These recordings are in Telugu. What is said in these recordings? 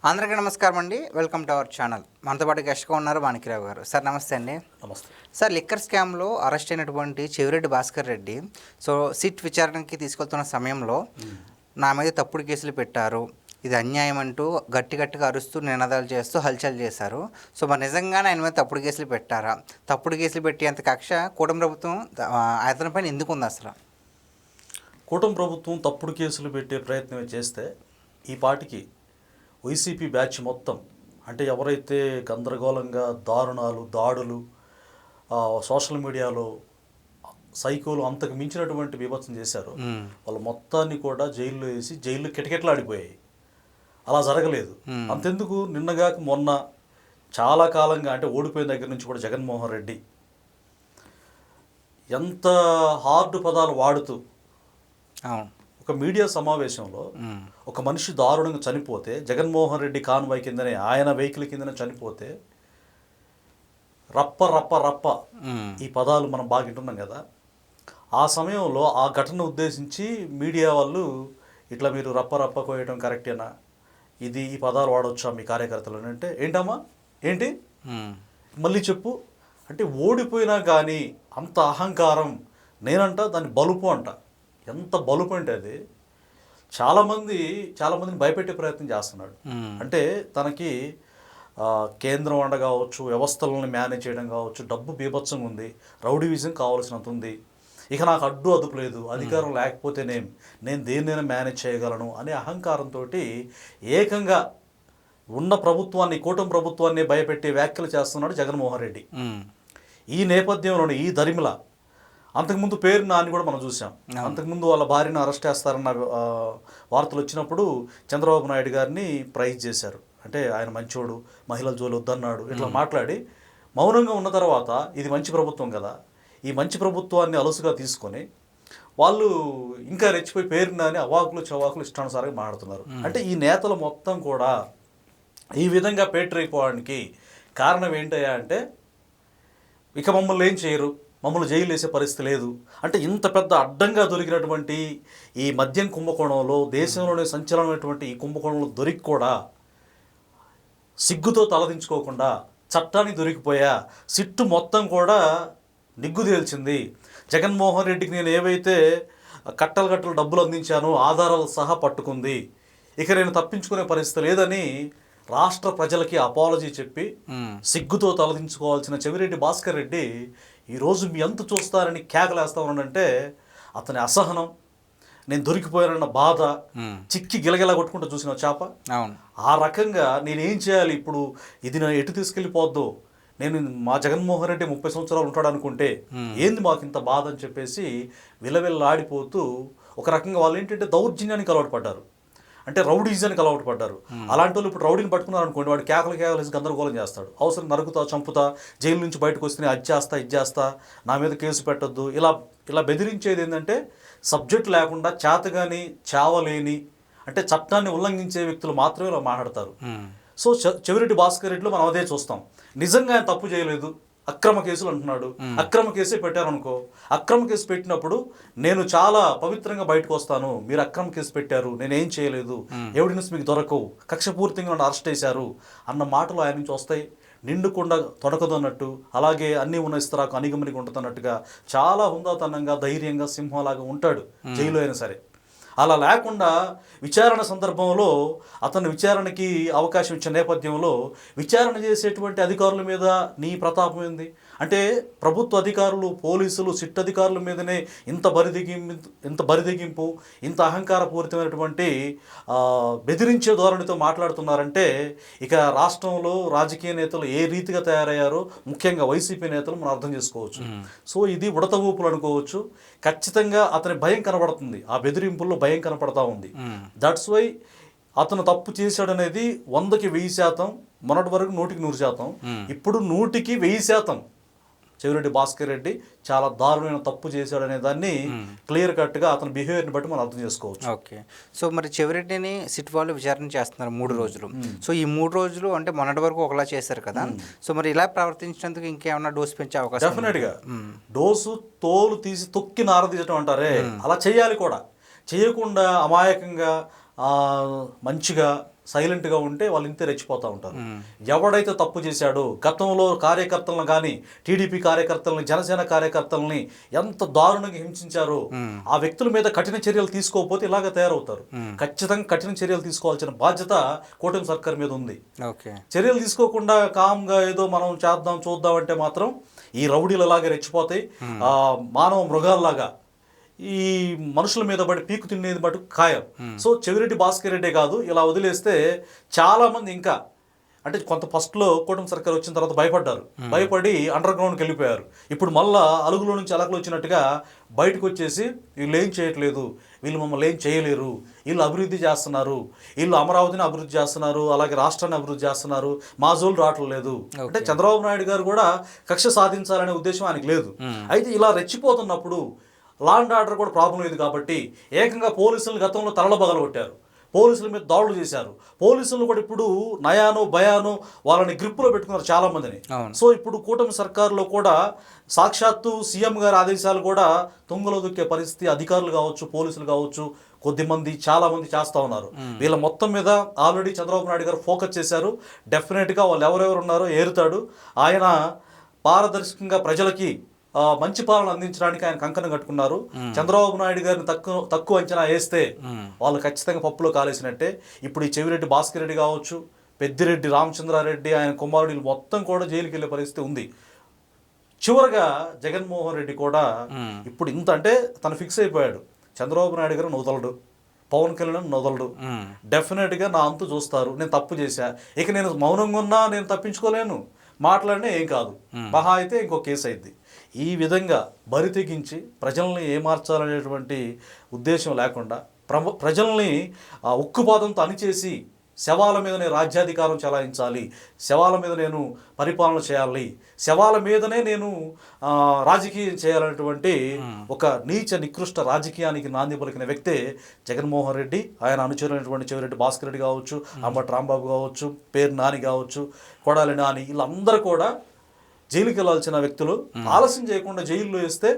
అందరికీ నమస్కారం అండి. Welcome to our channel. మనతో పాటు గెస్ట్గా ఉన్నారు మాణిక్యరావు గారు. సార్ నమస్తే అండి. నమస్తే సార్, లిక్కర్ స్కామ్లో అరెస్ట్ అయినటువంటి చెవిరెడ్డి భాస్కర్ రెడ్డి సిట్ విచారణకి తీసుకెళ్తున్న సమయంలో నా మీద తప్పుడు కేసులు పెట్టారు, ఇది అన్యాయం అంటూ గట్టిగా అరుస్తూ నినాదాలు చేస్తూ హల్చల్ చేశారు. మరి నిజంగానే ఆయన మీద తప్పుడు కేసులు పెట్టారా? తప్పుడు కేసులు పెట్టేంత కక్ష కూటమి ప్రభుత్వం అతనిపైన ఎందుకు ఉంది అసలు? కూటమి ప్రభుత్వం తప్పుడు కేసులు పెట్టే ప్రయత్నం చేస్తే ఈ పాటికి వైసీపీ బ్యాచ్ మొత్తం, అంటే ఎవరైతే గందరగోళంగా దాడులు సోషల్ మీడియాలో సైకోలు అంతకు మించినటువంటి బీభత్సం చేశారు, వాళ్ళు మొత్తాన్ని కూడా జైల్లో వేసి జైల్లో కిటకిటలాడిపోయాయి. అలా జరగలేదు. అంతెందుకు, నిన్నగాక మొన్న చాలా కాలంగా, అంటే ఓడిపోయిన దగ్గర నుంచి కూడా జగన్మోహన్ రెడ్డి ఎంత హార్డ్ పదాలు వాడుతూ ఒక మీడియా సమావేశంలో ఒక మనిషి దారుణంగా చనిపోతే, జగన్మోహన్ రెడ్డి కాన్వాయ్ కిందనే, ఆయన వెహికల్ కిందనే చనిపోతే రప్ప రప్ప రప్ప ఈ పదాలు మనం బాగా వింటున్నాం కదా. ఆ సమయంలో ఆ ఘటన ఉద్దేశించి మీడియా వాళ్ళు ఇట్లా మీరు రప్ప రప్ప కోయటం కరెక్టేనా, ఈ పదాలు వాడవచ్చా మీ కార్యకర్తలు అంటే, ఏంటమ్మా ఏంటి మళ్ళీ చెప్పు అంటే, ఓడిపోయినా కానీ అంత అహంకారం. నేనంట దాన్ని బలుపు అంట. ఎంత బలుపు అంటే అది చాలామందిని భయపెట్టే ప్రయత్నం చేస్తున్నాడు. అంటే తనకి కేంద్రం అండ కావచ్చు, వ్యవస్థలను మేనేజ్ చేయడం కావచ్చు, డబ్బు బీభత్సంగా ఉంది, రౌడీవిజం కావాల్సినంత ఉంది, ఇక నాకు అదుపు లేదు, అధికారం లేకపోతే నేను దేన్నైనా మేనేజ్ చేయగలను అనే అహంకారంతో ఏకంగా ఉన్న ప్రభుత్వాన్ని, కూటమి ప్రభుత్వాన్ని భయపెట్టే వ్యాఖ్యలు చేస్తున్నాడు జగన్మోహన్ రెడ్డి. ఈ నేపథ్యంలోనే ఈ దరిమిల అంతకుముందు పేరు నాని కూడా మనం చూసాం. అంతకుముందు వాళ్ళ భార్యను అరెస్ట్ చేస్తారన్న వార్తలు వచ్చినప్పుడు చంద్రబాబు నాయుడు గారిని ప్రైజ్ చేశారు. అంటే ఆయన మంచోడు, మహిళల జోలు వద్దన్నాడు, ఇట్లా మాట్లాడి మౌనంగా ఉన్న తర్వాత ఇది మంచి ప్రభుత్వం కదా, ఈ మంచి ప్రభుత్వాన్ని అలుసుగా తీసుకొని వాళ్ళు ఇంకా రెచ్చిపోయి పేరు నాని అవాకులు చవాకులు ఇష్టానుసారంగా మాట్లాడుతున్నారు. అంటే ఈ నేతలు మొత్తం కూడా ఈ విధంగా పేటరైపోవడానికి కారణం ఏంటయ్యా అంటే, ఇక మమ్మల్ని ఏం చేయరు, మమ్మల్ని జైలు వేసే పరిస్థితి లేదు అంటే, ఇంత పెద్ద అడ్డంగా దొరికినటువంటి ఈ మద్యం కుంభకోణంలో, దేశంలోనే సంచలనమైనటువంటి ఈ కుంభకోణంలో దొరికి కూడా సిగ్గుతో తలదించుకోకుండా చట్టానికి దొరికిపోయా, సిట్టు మొత్తం కూడా నిగ్గు తేల్చింది. జగన్మోహన్ రెడ్డికి నేను ఏవైతే కట్టలు డబ్బులు అందించానో ఆధారాలు సహా పట్టుకుంది, ఇక నేను తప్పించుకునే పరిస్థితి లేదని రాష్ట్ర ప్రజలకి అపాలజీ చెప్పి సిగ్గుతో తలదించుకోవాల్సిన చెవిరెడ్డి భాస్కర్ రెడ్డి ఈరోజు మీ అంత చూస్తారని కేకలేస్తా ఉన్నాడంటే, అతని అసహనం, నేను దొరికిపోయానన్న బాధ, చిక్కి గిలగిలా కొట్టుకుంటూ చూసిన చేప. ఆ రకంగా నేనేం చేయాలి ఇప్పుడు, ఇది నేను ఎటు తీసుకెళ్ళిపోద్దు, నేను మా జగన్మోహన్ రెడ్డి 30 సంవత్సరాలు ఉంటాడు అనుకుంటే ఏంది మాకు ఇంత బాధ అని చెప్పేసి విలవిల్లాడిపోతూ, ఒక రకంగా వాళ్ళు ఏంటంటే దౌర్జన్యానికి అలవాటు పడ్డారు, అంటే రౌడీజానికి అలవాటు పడ్డారు. అలాంటి వాళ్ళు ఇప్పుడు రౌడీని పట్టుకున్నారు అనుకోండి, వాడు కేకలు వేసి గందరగోళం చేస్తాడు, అవసరం నరుకుతా, చంపుతా, జైలు నుంచి బయటకు వస్తే అది చేస్తా, నా మీద కేసు పెట్టొద్దు, ఇలా బెదిరించేది ఏంటంటే సబ్జెక్ట్ లేకుండా, చేతగాని చావలేని, అంటే చట్టాన్ని ఉల్లంఘించే వ్యక్తులు మాత్రమే ఇలా మాట్లాడతారు. సో చెవిరెడ్డి భాస్కర్ రెడ్డిలో మనం అదే చూస్తాం. నిజంగా ఆయన తప్పు చేయలేదు, అక్రమ కేసులు అంటున్నాడు, అక్రమ కేసే పెట్టారనుకో, అక్రమ కేసు పెట్టినప్పుడు నేను చాలా పవిత్రంగా బయటకు వస్తాను, మీరు అక్రమ కేసు పెట్టారు, నేనేం చేయలేదు, ఎవిడెన్స్ మీకు దొరకవు, కక్షపూర్తిగా నన్ను అరెస్ట్ చేశారు అన్న మాటలు ఆయన నుంచి వస్తాయి. నిండుకుండా తొడకదు అన్నట్టు, అలాగే అన్నీ ఉన్న ఇస్తరాకు అనిగమనిగా ఉంటున్నట్టుగా చాలా హుందాతనంగా, ధైర్యంగా, సింహంలాగా ఉంటాడు జైలు అయినా సరే. అలా లేకుండా విచారణ సందర్భంలో అతను విచారణకి అవకాశం ఇచ్చిన నేపథ్యంలో విచారణ చేసేటువంటి అధికారుల మీద నీ ప్రతాపం ఏంది అంటే, ప్రభుత్వ అధికారులు, పోలీసులు, సిట్ అధికారుల మీదనే ఇంత బరిదెగింపు, ఇంత అహంకారపూరితమైనటువంటి బెదిరించే ధోరణితో మాట్లాడుతున్నారంటే, ఇక రాష్ట్రంలో రాజకీయ నేతలు ఏ రీతిగా తయారయ్యారో, ముఖ్యంగా వైసీపీ నేతలు మనం అర్థం చేసుకోవచ్చు. సో ఇది ఉడత ఊపులు అనుకోవచ్చు. ఖచ్చితంగా అతని భయం కనబడుతుంది, ఆ బెదిరింపుల్లో భయం కనపడతా ఉంది. దట్స్ వై అతను తప్పు చేశాడనేది 100కి 1000%, మొన్నటి వరకు 100కి 100%, ఇప్పుడు 100కి 1000% చెవిరెడ్డి భాస్కర్ రెడ్డి చాలా దారుణమైన తప్పు చేశాడనే దాన్ని క్లియర్ కట్గా అతని బిహేవియర్ని బట్టి మనం అర్థం చేసుకోవచ్చు. ఓకే. సో మరి చెవిరెడ్డిని సిట్ వాళ్ళు విచారణ చేస్తున్నారు 3 రోజులు. సో ఈ 3 రోజులు అంటే మొన్నటి వరకు ఒకలా చేశారు కదా, సో మరి ఇలా ప్రవర్తించినందుకు ఇంకేమన్నా డోసు పెంచే అవకాశం? డెఫినెట్గా డోసు తోలు తీసి తొక్కి నారదీయటం అంటారే, అలా చేయాలి కూడా. చేయకుండా అమాయకంగా మంచిగా సైలెంట్గా ఉంటే వాళ్ళు ఇంతే రెచ్చిపోతూ ఉంటారు. ఎవడైతే తప్పు చేశాడో, గతంలో కార్యకర్తలను కానీ, టీడీపీ కార్యకర్తలని, జనసేన కార్యకర్తలని ఎంత దారుణంగా హింసించారో ఆ వ్యక్తుల మీద కఠిన చర్యలు తీసుకోకపోతే ఇలాగ తయారవుతారు. ఖచ్చితంగా కఠిన చర్యలు తీసుకోవాల్సిన బాధ్యత కూటమి సర్కార్ మీద ఉంది. చర్యలు తీసుకోకుండా కామ్గా ఏదో మనం చేద్దాం చూద్దాం అంటే మాత్రం ఈ రౌడీలు అలాగే రెచ్చిపోతాయి. మానవ మృగాల్లాగా ఈ మనుషుల మీద పడి పీకు తినేది మటు ఖాయం. సో చెవిరెడ్డి భాస్కర్ రెడ్డే కాదు, ఇలా వదిలేస్తే చాలామంది ఇంకా అంటే కొంత ఫస్ట్లో కూటమి సర్కార్ వచ్చిన తర్వాత భయపడి అండర్ గ్రౌండ్కి వెళ్ళిపోయారు. ఇప్పుడు మళ్ళా అలుగులో నుంచి అలకలు వచ్చినట్టుగా బయటకు వచ్చేసి వీళ్ళు ఏం చేయట్లేదు, వీళ్ళు మమ్మల్ని ఏం చేయలేరు, వీళ్ళు అభివృద్ధి చేస్తున్నారు, వీళ్ళు అమరావతిని అభివృద్ధి చేస్తున్నారు, అలాగే రాష్ట్రాన్ని అభివృద్ధి చేస్తున్నారు, మా జోలు రావట్లేదు అంటే చంద్రబాబు నాయుడు గారు కూడా కక్ష సాధించాలనే ఉద్దేశం ఆయనకు లేదు. అయితే ఇలా రెచ్చిపోతున్నప్పుడు లా అండ్ ఆర్డర్ కూడా ప్రాబ్లం లేదు కాబట్టి ఏకంగా పోలీసులు గతంలో తరలబగలగొట్టారు, పోలీసుల మీద దాడులు చేశారు. పోలీసులు కూడా ఇప్పుడు నయాను భయాను వాళ్ళని గ్రిప్పులో పెట్టుకున్నారు చాలామందిని. సో ఇప్పుడు కూటమి సర్కారులో కూడా సాక్షాత్తు సీఎం గారి ఆదేశాలు కూడా తుంగలో దొక్కే పరిస్థితి అధికారులు కావచ్చు, పోలీసులు కావచ్చు, కొద్దిమంది చాలామంది చేస్తూ ఉన్నారు. వీళ్ళ మొత్తం మీద ఆల్రెడీ చంద్రబాబు నాయుడు గారు ఫోకస్ చేశారు. డెఫినెట్గా వాళ్ళు ఎవరెవరు ఉన్నారో ఏరుతాడు. ఆయన పారదర్శకంగా ప్రజలకి మంచి పాలన అందించడానికి ఆయన కంకణం కట్టుకున్నారు. చంద్రబాబు నాయుడు గారిని తక్కువ అంచనా వేస్తే వాళ్ళు ఖచ్చితంగా పప్పులో కాలేసినట్టే. ఇప్పుడు ఈ చెవిరెడ్డి భాస్కర్ రెడ్డి కావచ్చు, పెద్దిరెడ్డి రామచంద్రారెడ్డి, ఆయన కుమారుడు మొత్తం కూడా జైలుకి వెళ్ళే పరిస్థితి ఉంది. చివరగా జగన్మోహన్ రెడ్డి కూడా ఇప్పుడు ఇంత అంటే తను ఫిక్స్ అయిపోయాడు, చంద్రబాబు నాయుడు గారు వదలడు, పవన్ కళ్యాణ్ వదలడు, డెఫినెట్గా నా అంతు చూస్తారు, నేను తప్పు చేశా, ఇక నేను మౌనంగా ఉన్నా నేను తప్పించుకోలేను, మాట్లాడినా ఏం కాదు, మహా అయితే ఇంకో కేసు అయింది. ఈ విధంగా బరి తెగించి ప్రజల్ని ఏమార్చాలనేటువంటి ఉద్దేశం లేకుండా ప్రజల్ని ఉక్కుపాదంతో అణిచేసి శవాల మీదనే రాజ్యాధికారం చెలాయించాలి, శవాల మీద నేను పరిపాలన చేయాలి, శవాల మీదనే నేను రాజకీయం చేయాలనేటువంటి ఒక నీచ నికృష్ట రాజకీయానికి నాంది పలికిన వ్యక్తే జగన్మోహన్ రెడ్డి. ఆయన అనుచరులైనటువంటి చెవిరెడ్డి భాస్కర్ రెడ్డి కావచ్చు, అంబటి రాంబాబు కావచ్చు, పేరు నాని కావచ్చు, కొడాలి నాని, వీళ్ళందరూ కూడా జైలుకి వెళ్ళాల్సిన వ్యక్తులు. ఆలస్యం చేయకుండా జైల్లో వేస్తే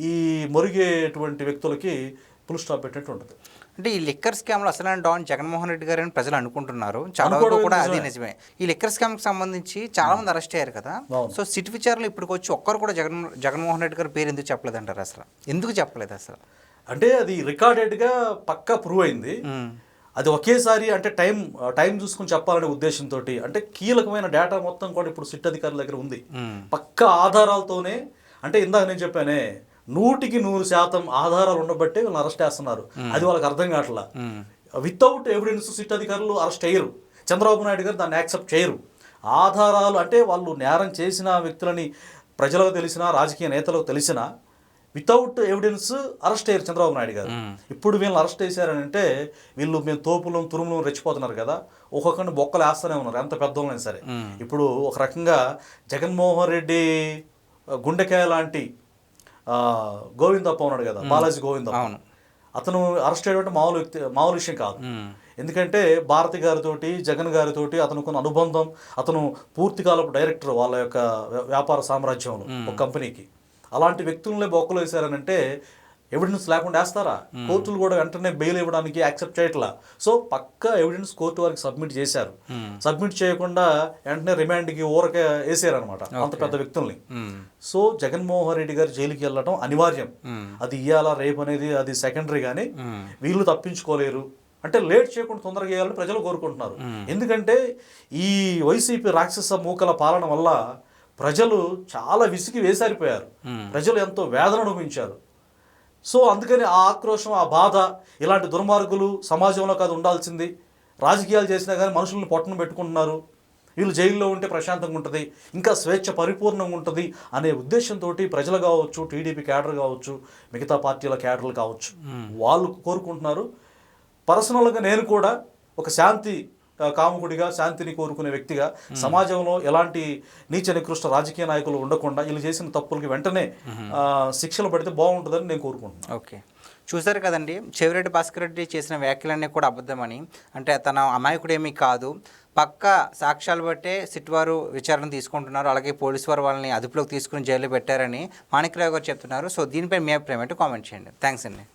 ఈ మురిగేటువంటి వ్యక్తులకి ఫుల్ స్టాప్ పెట్టినట్టు ఉంటుంది. అంటే ఈ లిక్కర్ స్కామ్లో అసలు డాన్ జగన్మోహన్ రెడ్డి గారు అని ప్రజలు అనుకుంటున్నారు, చాలా వరకు కూడా అది నిజమే. ఈ లిక్కర్ స్కామ్కి సంబంధించి చాలా మంది అరెస్ట్ అయ్యారు కదా. సో సిట్ విచారణలో ఇప్పటికి వచ్చి ఒక్కరు కూడా జగన్మోహన్ రెడ్డి గారి పేరు ఎందుకు చెప్పలేదు అంటారు? అసలు ఎందుకు చెప్పలేదు అసలు? అంటే అది రికార్డెడ్గా పక్కా ప్రూవ్ అయింది. అది ఒకేసారి అంటే టైం చూసుకుని చెప్పాలనే ఉద్దేశంతో, అంటే కీలకమైన డేటా మొత్తం కూడా ఇప్పుడు సిట్ అధికారుల దగ్గర ఉంది, పక్కా ఆధారాలతోనే. అంటే ఇందాక నేను చెప్పానే 100% ఆధారాలు ఉండబట్టే వీళ్ళని అరెస్ట్ చేస్తున్నారు. అది వాళ్ళకి అర్థం కావట్లా. వితౌట్ ఎవిడెన్స్ సిట్ అధికారులు అరెస్ట్ చేయరు, చంద్రబాబు నాయుడు గారు దాన్ని యాక్సెప్ట్ చేయరు. ఆధారాలు అంటే వాళ్ళు నేరం చేసిన వ్యక్తులని ప్రజలకు తెలిసినా, రాజకీయ నేతలకు తెలిసినా వితౌట్ ఎవిడెన్స్ అరెస్ట్ అయ్యారు చంద్రబాబు నాయుడు గారు. ఇప్పుడు వీళ్ళని అరెస్ట్ చేశారని అంటే వీళ్ళు మేము తోపులం తురుములం రెచ్చిపోతున్నారు కదా, ఒక్కొక్కరిని బొక్కలు వేస్తూనే ఉన్నారు, ఎంత పెద్దోళ్ళైనా సరే. ఇప్పుడు ఒక రకంగా జగన్మోహన్ రెడ్డి గుండెకాయ లాంటి గోవిందప్ప ఉన్నాడు కదా, బాలాజీ గోవిందప్ప, అతను అరెస్ట్ అయ్యేటువంటి మామూలు విషయం కాదు. ఎందుకంటే భారతి గారితోటి, జగన్ గారితోటి అతనుకున్న అనుబంధం, అతను పూర్తికాలపు డైరెక్టర్ వాళ్ళ యొక్క వ్యాపార సామ్రాజ్యంలో ఒక కంపెనీకి. అలాంటి వ్యక్తులనే బొక్కలు వేశారనంటే ఎవిడెన్స్ లేకుండా వేస్తారా? కోర్టులు కూడా వెంటనే బెయిల్ ఇవ్వడానికి యాక్సెప్ట్ చేయట్లా. సో పక్కా ఎవిడెన్స్ కోర్టు వారికి సబ్మిట్ చేశారు. సబ్మిట్ చేయకుండా వెంటనే రిమాండ్కి ఊరకే వేసారనమాట అంత పెద్ద వ్యక్తుల్ని. సో జగన్మోహన్ రెడ్డి గారు జైలుకి వెళ్ళడం అనివార్యం. అది ఇయ్యాలా రేపు అనేది అది సెకండరీ, కానీ వీళ్ళు తప్పించుకోలేరు. అంటే లేట్ చేయకుండా తొందరగా చేయాలని ప్రజలు కోరుకుంటున్నారు. ఎందుకంటే ఈ వైసీపీ రాక్షస మూకల పాలన వల్ల ప్రజలు చాలా విసిగి వేసారిపోయారు, ప్రజలు ఎంతో వేదన అనుభవించారు. సో అందుకని ఆ ఆక్రోశం, ఆ బాధ, ఇలాంటి దుర్మార్గులు సమాజంలో కాదు ఉండాల్సింది, రాజకీయాలు చేసినా కానీ మనుషులను పొట్టను పెట్టుకుంటున్నారు, వీళ్ళు జైల్లో ఉంటే ప్రశాంతంగా ఉంటుంది, ఇంకా స్వేచ్ఛ పరిపూర్ణంగా ఉంటుంది అనే ఉద్దేశంతో ప్రజలు కావచ్చు, టీడీపీ క్యాడర్ కావచ్చు, మిగతా పార్టీల క్యాడర్లు కావచ్చు, వాళ్ళు కోరుకుంటున్నారు. పర్సనల్గా నేను కూడా ఒక శాంతి కాముకుడిగా, శాంతిని కోరుకునే వ్యక్తిగా, సమాజంలో ఎలాంటి నీచ నికృష్ట రాజకీయ నాయకులు ఉండకుండా వీళ్ళు చేసిన తప్పులకి వెంటనే శిక్షలు పడితే బాగుంటుందని నేను కోరుకుంటున్నాను. ఓకే, చూసారు కదండి, చెవిరెడ్డి భాస్కర్ రెడ్డి చేసిన వ్యాఖ్యలన్నీ కూడా అబద్ధమని, అంటే తన అమాయకుడేమీ కాదు, పక్కా సాక్ష్యాలు బట్టే సిట్ వారు విచారణ తీసుకుంటున్నారు, అలాగే పోలీసు వారు వాళ్ళని అదుపులోకి తీసుకుని జైల్లో పెట్టారని మాణిక్రావు గారు చెప్తున్నారు. సో దీనిపై మీ అభిప్రాయం ఏంటో కామెంట్ చేయండి. థ్యాంక్స్ అండి.